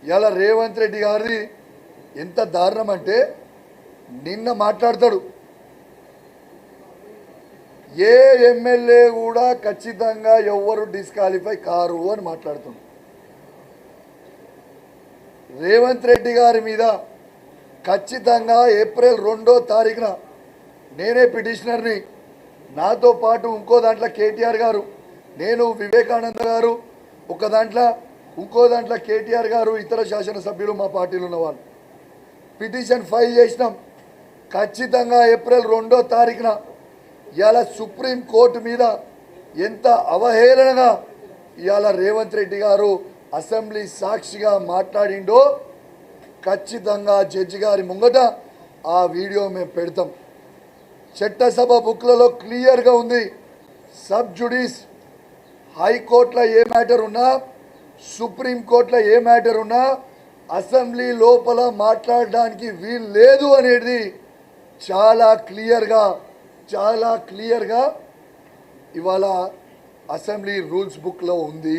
ఇలా రేవంత్ రెడ్డి గారిది ఎంత దారుణం అంటే నిన్న మాట్లాడతాడు ఏ ఎమ్మెల్యే కూడా ఖచ్చితంగా ఎవరు డిస్క్వాలిఫై కారు అని మాట్లాడుతున్నాడు. రేవంత్ రెడ్డి గారి మీద ఖచ్చితంగా ఏప్రిల్ 2వ తారీఖున నేనే పిటిషనర్ని, నాతో పాటు ఇంకో దాంట్లో కేటీఆర్ గారు, నేను వివేకానంద గారు, ఒక దాంట్లో ఇంకో దాంట్లో కేటీఆర్ గారు, ఇతర శాసనసభ్యులు మా పార్టీలో ఉన్న వాళ్ళు పిటిషన్ ఫైల్ చేసినాం. ఖచ్చితంగా ఏప్రిల్ 2వ తారీఖున ఇవాళ సుప్రీంకోర్టు మీద ఎంత అవహేళనగా ఇవాళ రేవంత్ రెడ్డి గారు అసెంబ్లీ సాక్షిగా మాట్లాడిండో ఖచ్చితంగా జడ్జి గారి ముంగట ఆ వీడియో మేము పెడతాం. చట్టసభ బుక్లలో క్లియర్గా ఉంది. సబ్ జుడిస్ హైకోర్టులో ఏ మ్యాటర్ ఉన్నా, సుప్రీంకోర్టులో ఏ మ్యాటర్ ఉన్నా అసెంబ్లీ లోపల మాట్లాడడానికి వీలు లేదు అనేది చాలా క్లియర్గా ఇవాళ అసెంబ్లీ రూల్స్ బుక్లో ఉంది.